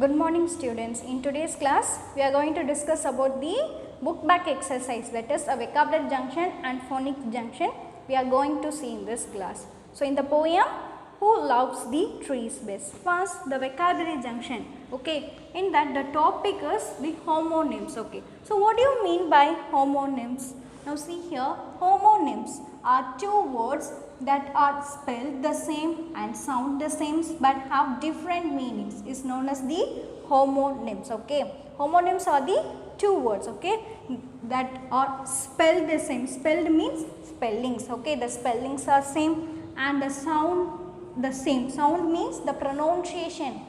Good morning students. In today's class we are going to discuss about the book back exercise, that is a vocabulary junction and phonics junction we are going to see in this class. So in the poem, who loves the trees best? First the vocabulary junction. Okay, in that the topic is the homonyms. Okay, so what do you mean by homonyms? Now see here, homonyms are two words that are spelled the same and sound the same but have different meanings is known as the homonyms. Okay, homonyms are the two words, okay, that are spelled the same. Spelled means spellings, okay, the spellings are same and the sound the same. Sound means the pronunciation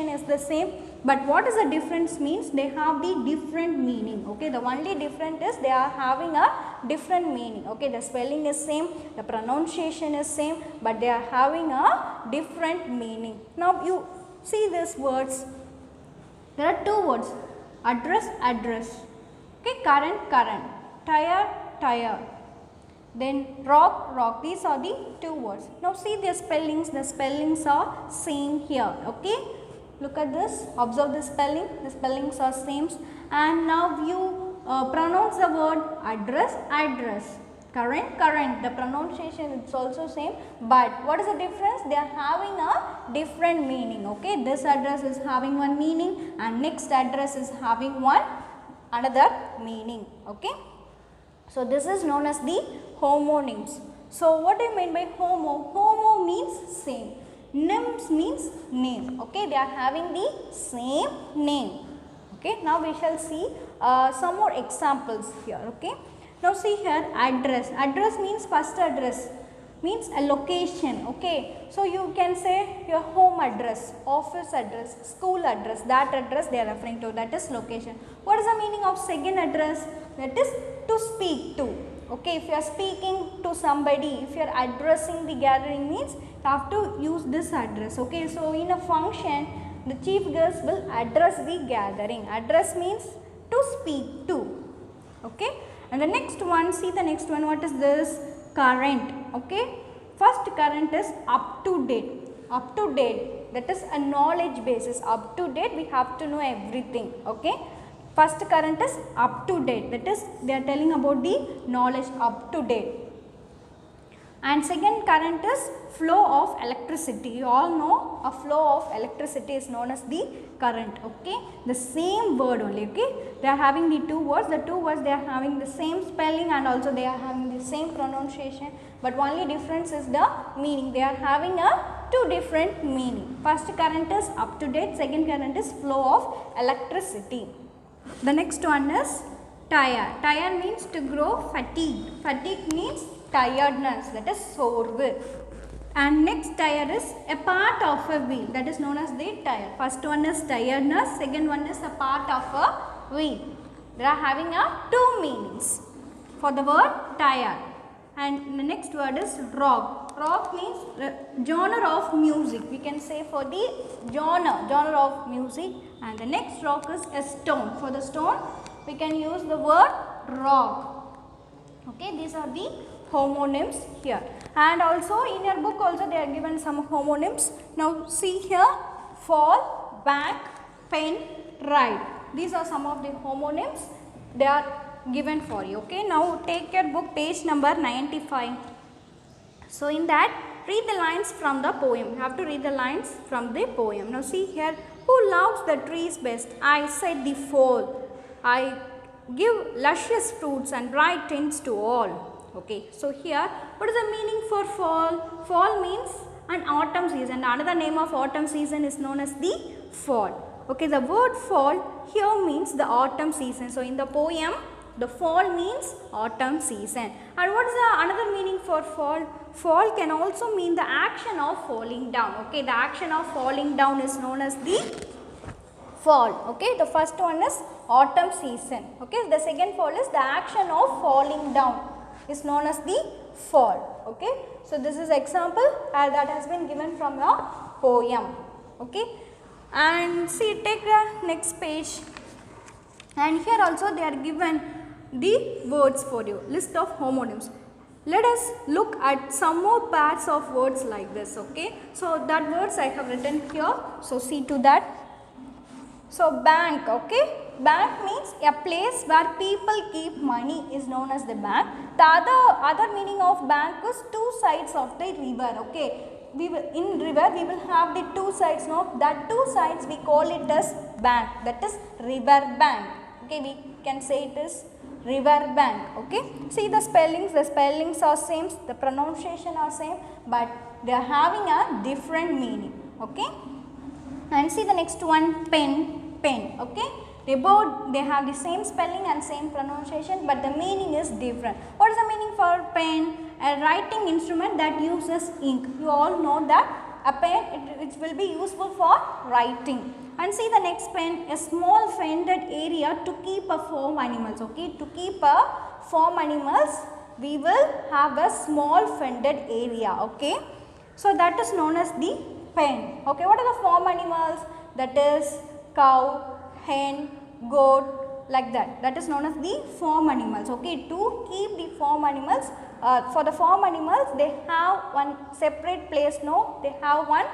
is the same, but what is the difference means they have the different meaning. Okay, the only difference is they are having a different meaning. Okay, the spelling is same, the pronunciation is same, but they are having a different meaning. Now you see these words, there are two words, address, okay, current, tire, then rock. These are the two words. Now see the spellings are same here. Okay, look at this, observe the spellings are same, and now you pronounce the word address, current, the pronunciation is also same, but what is the difference? They are having a different meaning. Okay, this address is having one meaning and next address is having another meaning. Okay, so this is known as the homonyms. So what do you mean by homo? Homo means same, nyms means name. Okay, they are having the same name. Okay, now we shall see some more examples here. Okay, now see here, address means first address, means a location. Okay, so you can say your home address, office address, school address, that address they are referring to, that is location. What is the meaning of second address? That is to speak to. Okay, if you are speaking to somebody, if you are addressing the gathering means you have to use this address. Okay, so in a function the chief guest will address the gathering. Address means to speak to. Okay, and the next one, see the next one, what is this? Current. Okay, first current is up to date, that is a knowledge basis. Up to date, we have to know everything. Okay, first current is up to date, that is they are telling about the knowledge, up to date. And second current is flow of electricity. You all know a flow of electricity is known as the current. Okay, the same word only. Okay, they are having the two words they are having the same spelling and also they are having the same pronunciation, but only difference is the meaning. They are having two different meaning. First current is up to date, second current is flow of electricity. The next one is tire. Tire means to grow fatigued. Fatigue means tiredness, that is sorve. And next tire is a part of a wheel, that is known as the tire. First one is tiredness, second one is a part of a wheel. They are having two meanings for the word tire. And the next word is rock. Rock means genre of music. We can say for the genre of music. And the next rock is a stone. For the stone, we can use the word rock. Okay, these are the homonyms here. And also in your book also they are given some homonyms. Now see here, fall, back, pen, ride. These are some of the homonyms they are given for you. Okay, now take your book page number 95. So in that, read the lines from the poem. You have to read the lines from the poem. Now see here, who loves the trees best? I said the fall. I give luscious fruits and bright tints to all. Okay, so here, what is the meaning for fall? Fall means an autumn season. Another name of autumn season is known as the fall. Okay, the word fall here means the autumn season. So in the poem, the fall means autumn season. And what is the another meaning for fall? Fall can also mean the action of falling down. Okay, the action of falling down is known as the fall. Okay, the first one is autumn season. Okay, the second fall is the action of falling down is known as the fall. Okay, so this is example that has been given from a poem. Okay, and see, take the next page, and here also they are given the words for you, list of homonyms. Let us look at some more pairs of words like this. Okay, so that words I have written here, so see to that. So bank, okay. Bank means a place where people keep money is known as the bank. The other meaning of bank is two sides of the river, okay. In river we will have the two sides, no, that two sides we call it as bank, that is river bank, okay. We can say it is river bank, okay. See the spellings are same, the pronunciation are same, but they are having a different meaning, okay. And see the next one, pen, okay. They have the same spelling and same pronunciation, but the meaning is different. What is the meaning for pen? A writing instrument that uses ink. You all know that a pen, it will be useful for writing. And see the next pen, a small fenced area to keep a farm animals, okay. To keep a farm animals, we will have a small fenced area, okay. So that is known as the pen, okay. What are the farm animals? That is cow, hen, goat, like that. That is known as the farm animals, okay. To keep the farm animals, for the farm animals, they have one separate place, no, they have one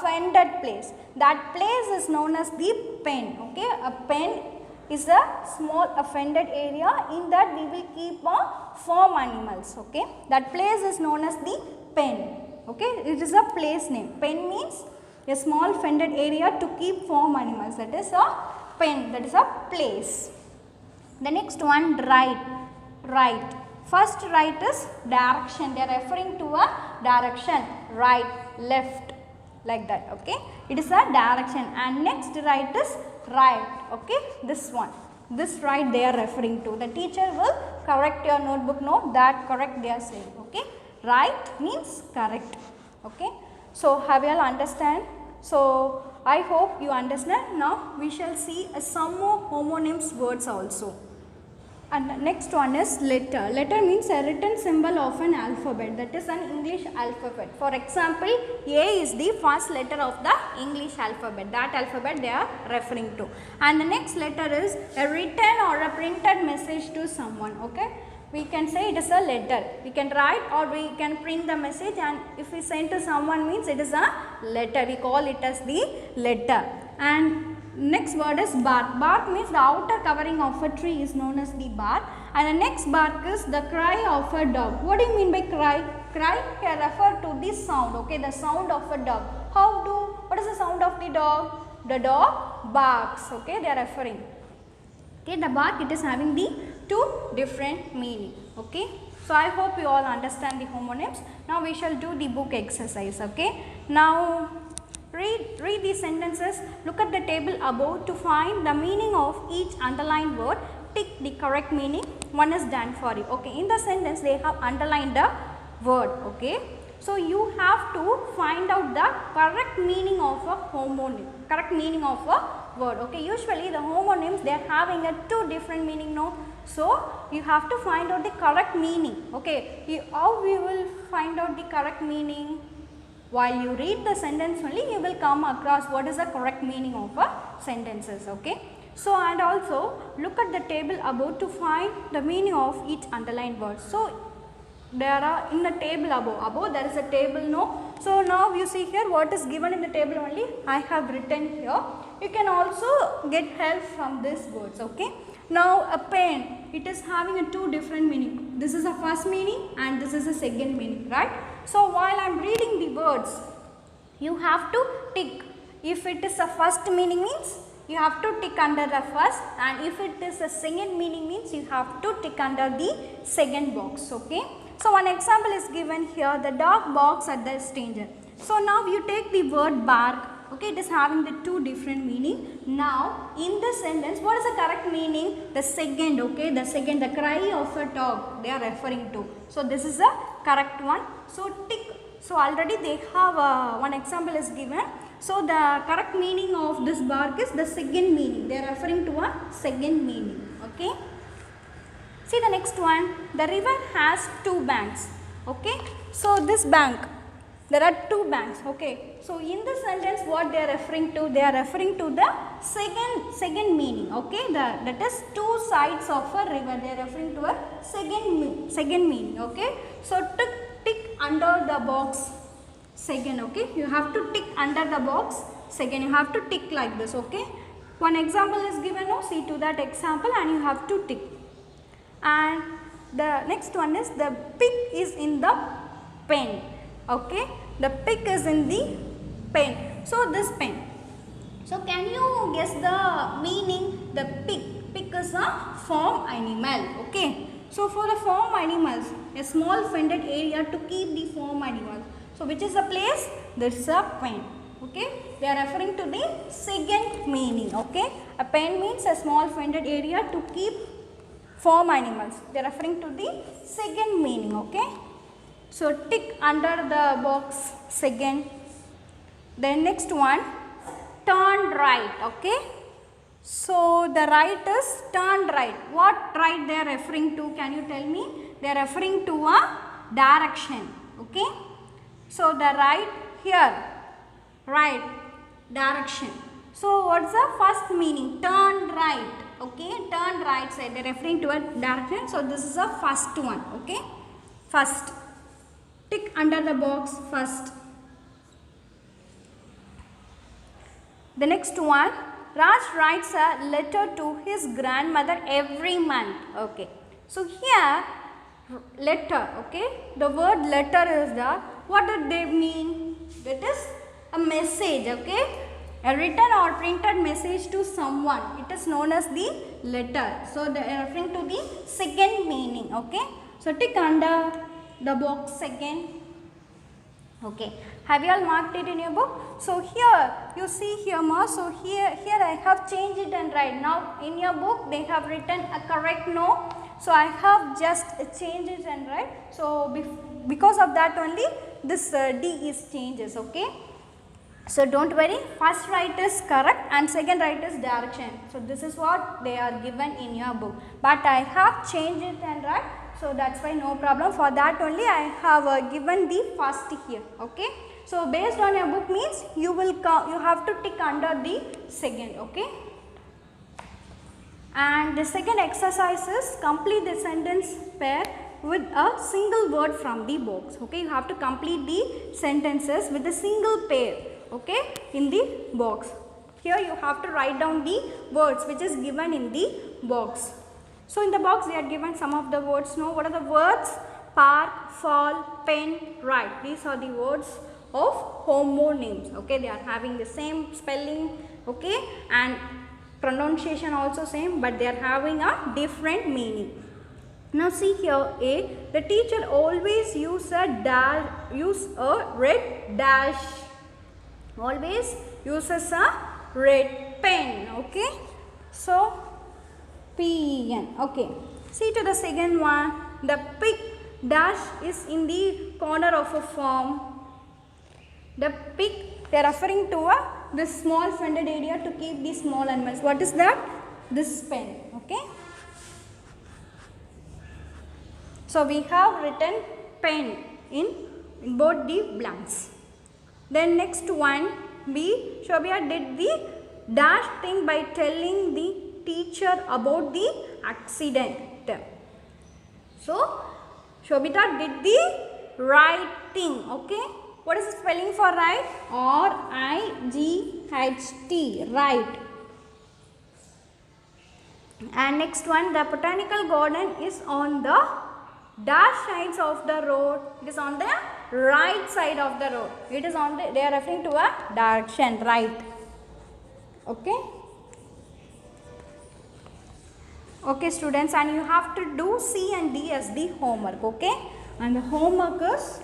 fenced place. That place is known as the pen, okay. A pen is a small fenced area, in that we will keep farm animals, okay. That place is known as the pen, okay. It is a place name. Pen means a small fenced area to keep farm animals, that is a pen, that is a place. The next one, right. First right is direction, they are referring to a direction, right, left, like that, okay. It is a direction. And next right is right, okay, this one, this right they are referring to. The teacher will correct your notebook note, that correct they are saying, okay. Right means correct, okay. So have you all understand? So I hope you understand. Now we shall see some more homonyms words also. And the next one is letter. Letter means a written symbol of an alphabet, that is an English alphabet. For example, A is the first letter of the English alphabet, that alphabet they are referring to. And the next letter is a written or a printed message to someone, okay. We can say it is a letter. We can write or we can print the message, and if we send to someone means it is a letter. We call it as the letter. And next word is bark. Bark means the outer covering of a tree is known as the bark. And the next bark is the cry of a dog. What do you mean by cry? Cry can refer to the sound, okay, the sound of a dog. What is the sound of the dog? The dog barks, okay, they are referring. Okay, the bark, it is having the two different meaning, okay. So I hope you all understand the homonyms. Now we shall do the book exercise, okay. Now read these sentences, look at the table above to find the meaning of each underlined word, tick the correct meaning. One is done for you, okay. In the sentence they have underlined the word, okay. So you have to find out the correct meaning of a homonym, correct meaning of a word, okay. Usually the homonyms they are having a two different meaning, no. So you have to find out the correct meaning, okay. How we will find out the correct meaning? While you read the sentence only, you will come across what is the correct meaning of a sentences, okay. So and also look at the table above to find the meaning of each underlined word. So there are in the table above there is a table, no. So now you see here what is given in the table only I have written here. You can also get help from these words, okay. Now a pen, it is having a two different meaning. This is a first meaning and this is a second meaning, right. So while I am reading the words, you have to tick. If it is a first meaning means you have to tick under the first, and if it is a second meaning means you have to tick under the second box, okay. So one example is given here, the dog barks at the stranger. So now you take the word bark, okay, it is having the two different meaning. Now in this sentence what is the correct meaning? The second, okay, the second, the cry of a dog they are referring to. So this is the correct one. So tick. So already they have one example is given. So the correct meaning of this bark is the second meaning. They are referring to a second meaning, okay. See the next one, the river has two banks, okay. So this bank, there are two banks, okay. So in this sentence what they are referring to? They are referring to the second meaning, okay. That is two sides of a river. They are referring to a second meaning, okay. So tick under the box second, okay. You have to tick under the box second. You have to tick like this, okay. One example is given, no? See to that example and you have to tick. And the next one is the pick is in the pen. Okay, the pick is in the pen. So this pen. So can you guess the meaning? The pick is a farm animal. Okay. So for the farm animals, a small fenced area to keep the farm animals. So which is the place? This is a pen. Okay. They are referring to the second meaning. Okay. A pen means a small fenced area to keep farm animals. They are referring to the second meaning. Okay. So tick under the box second. Then next one, turn right. Okay. So the right is turn right. What right they are referring to? Can you tell me? They are referring to a direction. Okay. So the right here, right, direction. So what's the first meaning? Turn right. Okay. Turn right side. They are referring to a direction. So this is the first one. Okay. First. Tick under the box first. The next one, Raj writes a letter to his grandmother every month. Okay. So here letter. Okay. The word letter is the, what did they mean? That is a message. Okay. A written or printed message to someone. It is known as the letter. So they are referring to the second meaning. Okay. So tick under the box second. Okay. Have you all marked it in your book? So here you see here more. So here I have changed it and right now in your book they have written a correct no. So I have just changed it and right. So because of that only this D is changes. Okay. So don't worry. First right is correct and second right is direction. So this is what they are given in your book. But I have changed it and right. So that's why no problem. For that only I have given the first here. Okay. So based on your book means you have to tick under the second. Okay. And the second exercise is complete the sentence pair with a single word from the box. Okay. You have to complete the sentences with a single pair. Okay. In the box. Here you have to write down the words which is given in the box. So in the box they are given some of the words. Now what are the words? Park, fall, pen, write. These are the words of homonyms. Okay, they are having the same spelling. Okay, and pronunciation also same, but they are having a different meaning. Now see here A. The teacher always use a red dash. Always uses a red pen. Okay, so Pen. Okay. See to the second one. The pick dash is in the corner of a form. The pick, they are referring to this small funded area to keep the small animals. What is that? This pen. Okay. So we have written pen in both the blanks. Then next one, B. Shobhita did the dash thing by telling the teacher about the accident. So Shobhita did the right thing. Okay. What is the spelling for right? R-I-G-H-T. Right. And next one, the botanical garden is on the dash sides of the road. It is on the right side of the road. It is on the, they are referring to a direction, right. Okay. Okay students, and you have to do C and D as the homework. Okay. And the homework is,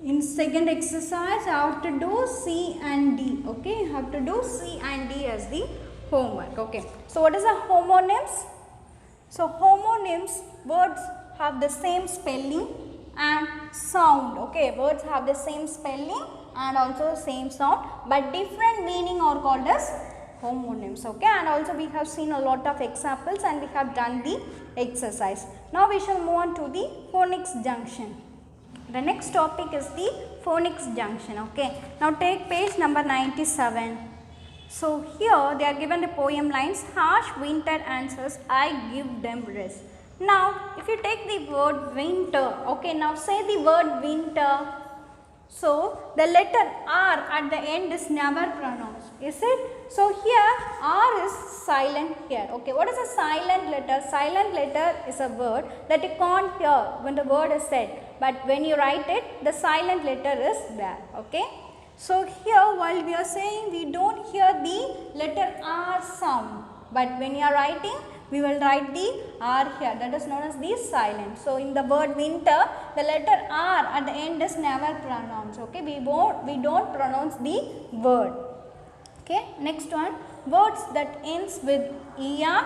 in second exercise, you have to do C and D. Okay, you have to do C and D as the homework. Okay. So what is a homonyms? So homonyms, words have the same spelling and sound. Okay, words have the same spelling and also same sound, but different meaning are called as homonyms. Okay, and also we have seen a lot of examples and we have done the exercise. Now we shall move on to the phonics junction. The next topic is the phonics junction. Okay. Now take page number 97. So here they are given the poem lines. Harsh winter answers, I give them rest. Now if you take the word winter. Okay. Now say the word winter. So the letter R at the end is never pronounced. is it? So here R is silent here. Okay, what is a silent letter? Silent letter is a word that you can't hear when the word is said, but when you write it, the silent letter is there. Okay, so here while we are saying, we don't hear the letter R sound, but when you are writing, we will write the R here, that is known as the silent. So in the word winter, the letter R at the end is never pronounced. Okay, we don't pronounce the word. Okay, next one, words that ends with ER,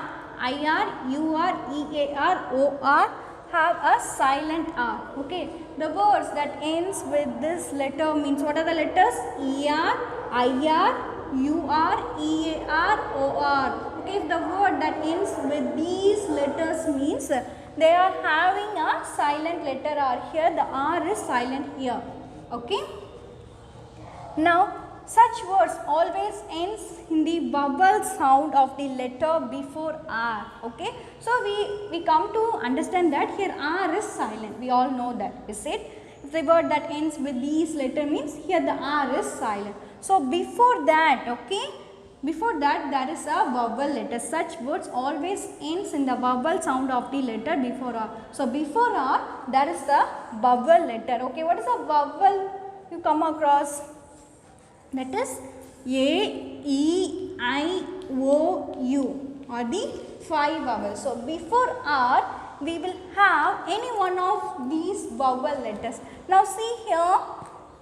IR, UR, EAR, OR have a silent R. Okay, the words that ends with this letter means, what are the letters? ER, IR, UR, EAR, OR. Okay, if the word that ends with these letters means they are having a silent letter R here, the R is silent here. Okay, now such words always ends in the vowel sound of the letter before R. Okay, so we come to understand that here R is silent, we all know that, is it? If the word that ends with these letter means here the R is silent. So before that, okay, before that there is a vowel letter. Such words always ends in the vowel sound of the letter before R. So before R there is a vowel letter. Okay, what is a vowel you come across? That is A, E, I, O, U are the 5 vowels. So before R we will have any one of these vowel letters. Now see here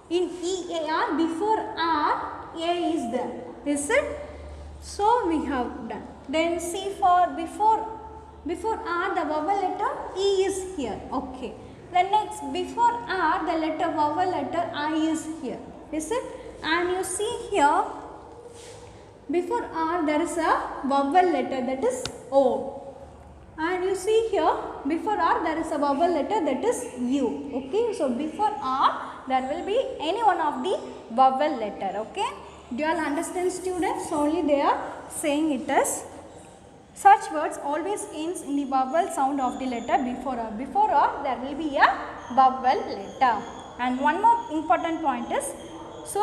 in EAR, before R A is there, is it? So we have done. Then see for before R the vowel letter E is here. Okay. Then next, before R the letter vowel letter I is here, is it? And you see here before R there is a vowel letter, that is O. And you see here before R there is a vowel letter, that is U. Okay, so before R there will be any one of the vowel letter. Okay, do you all understand, students? Only they are saying it as such words always ends in the vowel sound of the letter before R. Before R there will be a vowel letter. And one more important point is, so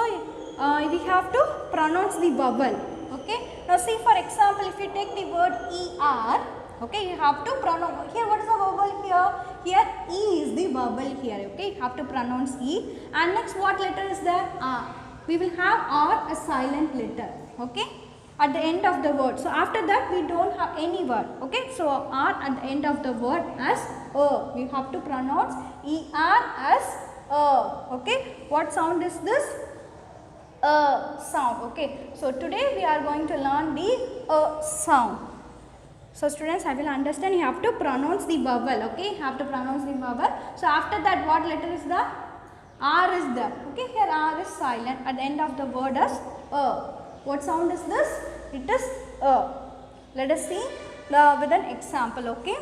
we have to pronounce the vowel. Okay, now see for example, if you take the word ER, okay, you have to pronounce here. What is the vowel here? Here E is the vowel here. Okay, you have to pronounce E. And next, what letter is there? R. We will have R a silent letter. Okay, at the end of the word. So after that we don't have any word. Okay, so R at the end of the word as we have to pronounce ER as okay, what sound is this? Sound. Okay, so today we are going to learn the sound. So students, I will understand, you have to pronounce the vowel. Okay, you have to pronounce the vowel. So after that, what letter is there? R is there. Okay, here R is silent, at the end of the word as what sound is this? It is let us see with an example. Okay,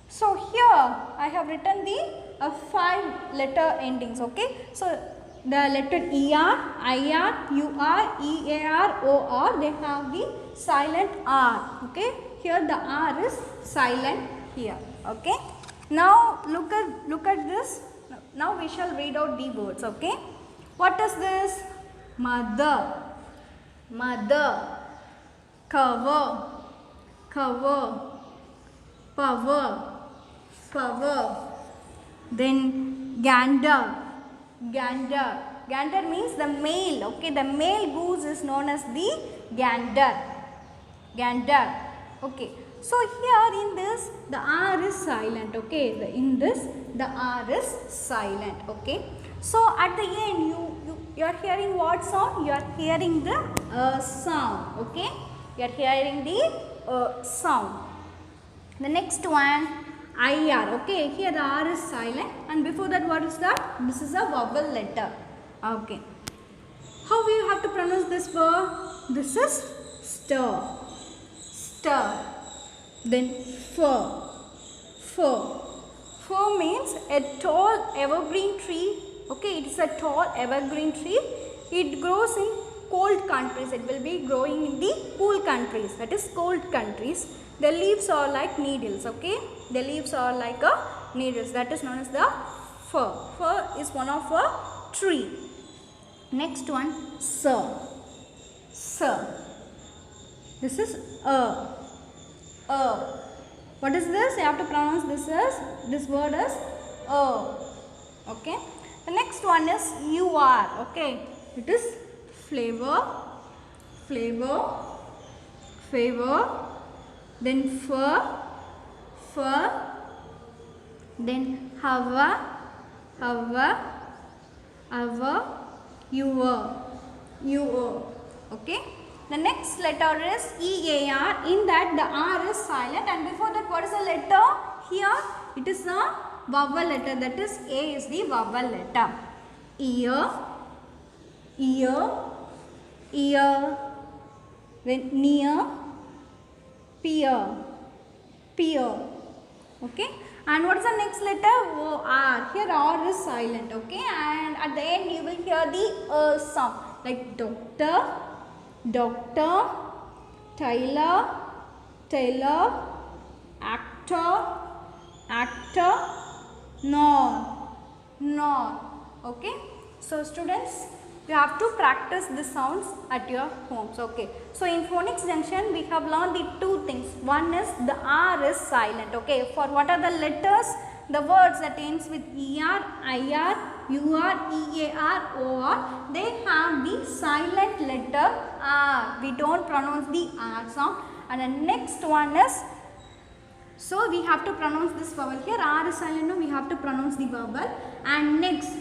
so here I have written the 5 letter endings. Okay, so the letter ER, IR, UR, EAR, OR, they have the silent R. Okay, here the R is silent here. Okay, now look at this. Now we shall read out the words. Okay, what is this? Mother, mother, cover, cover, power, power. Then gander, gander. Gander means the male. Okay, the male goose is known as the gander. Gander. Okay, so here in this the R is silent. Okay, in this the R is silent. Okay, so at the end you are hearing what sound? You are hearing the sound. Okay, you are hearing the sound. The next one, IR. Okay, here the R is silent, and before that what is that? This is a vowel letter. Okay, how we have to pronounce this word? This is stir, stir. Then fir, fir. Fir means a tall evergreen tree. Okay, it is a tall evergreen tree. It grows in cold countries. It will be growing in the cool countries, that is cold countries. The leaves are like needles. Okay, the leaves are like a needles, that is known as the fir. Fir is one of a tree. Next one, sir, Sir. This is a. What is this? You have to pronounce this word as a. Okay. The next one is you are. Okay. It is flavor, favor, then fur, then hover, your. Okay. The next letter is EAR. In that the R is silent, and before that what is the letter? Here it is a vowel letter, that is A is the vowel letter. Ear, then near, peer. Okay. And what is the next letter? O R. Here R is silent. Okay. And at the end you will hear the sound like doctor, tailor, actor, nor. Okay. So students, you have to practice the sounds at your homes. Okay. So in Phonics Junction we have learned the two things. One is the R is silent. Okay. For what are the letters? The words that ends with ER, IR, UR, EAR, OR, they have the silent letter R. We don't pronounce the R sound. And the next one is, so we have to pronounce this vowel. Here R is silent, no, we have to pronounce the vowel. And next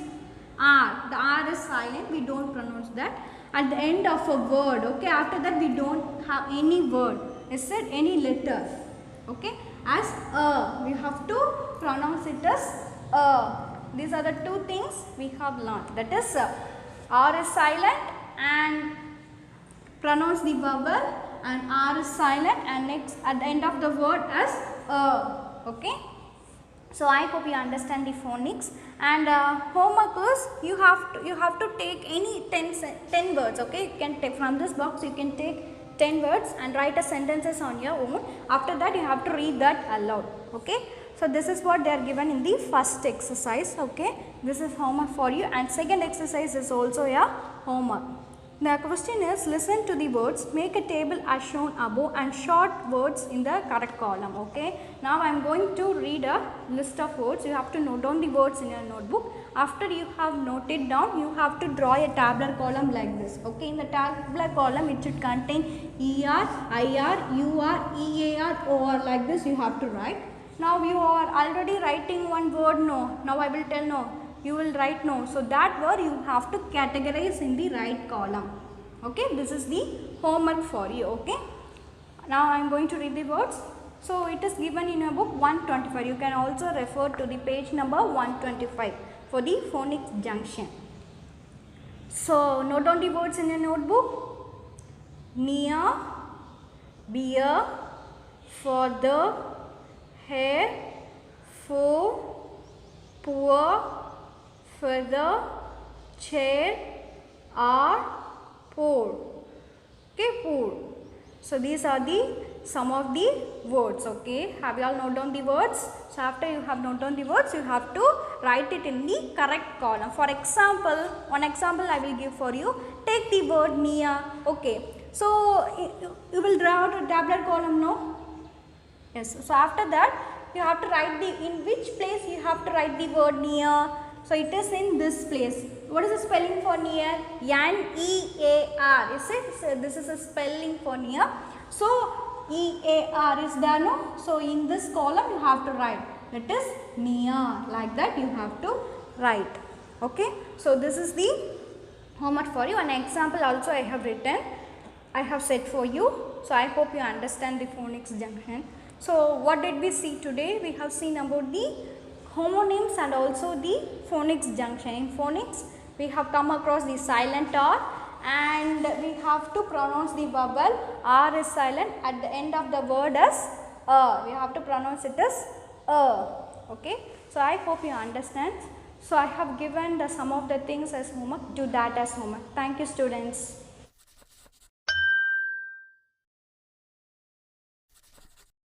R, the R is silent, we don't pronounce that. At the end of a word, okay, after that we don't have any word, is it any letter, okay, as we have to pronounce it as These are the two things we have learned, that is R is silent and pronounce the vowel, and R is silent and next at the end of the word as okay. So I hope you understand the phonics. And homework is you have to take any 10 words. Okay, you can take from this box. You can take 10 words and write a sentences on your own. After that, you have to read that aloud. Okay. So this is what they are given in the first exercise. Okay. This is homework for you, and second exercise is also a homework. The question is, listen to the words, make a table as shown above and short words in the correct column. Okay. Now I am going to read a list of words. You have to note down the words in your notebook. After you have noted down, you have to draw a tabular column like this. Okay. In the tabular column, it should contain ER, IR, UR, EAR, OR, like this you have to write. Now you are already writing one word no. Now I will tell no. You will write no. So that word you have to categorize in the right column. Okay. This is the homework for you. Okay. Now I am going to read the words. So it is given in your book 125. You can also refer to the page number 125 for the Phonics Junction. So note down the words in your notebook. Near, beer, further, hair, for, poor, further, chair, are, poor. Okay, poor. So these are the some of the words. Okay, have you all noted down the words? So after you have noted down the words, you have to write it in the correct column. For example, one example I will give for you. Take the word near. Okay, so you will draw out a tabular column, no? Yes. So after that, you have to write in which place you have to write the word near. So it is in this place. What is the spelling for near? N-E-A-R. Is it? So this is a spelling for near. So E-A-R is there, no? So in this column you have to write. That is near. Like that you have to write. Okay. So this is the homework for you. An example also I have written. I have said for you. So I hope you understand the Phonics Junction. So what did we see today? We have seen about the homonyms and also the Phonics Junction. In Phonics, we have come across the silent R, and we have to pronounce the vowel. R is silent. At the end of the word as we have to pronounce it as okay. So I hope you understand. So I have given some of the things as homework. Do that as homework. Thank you, students.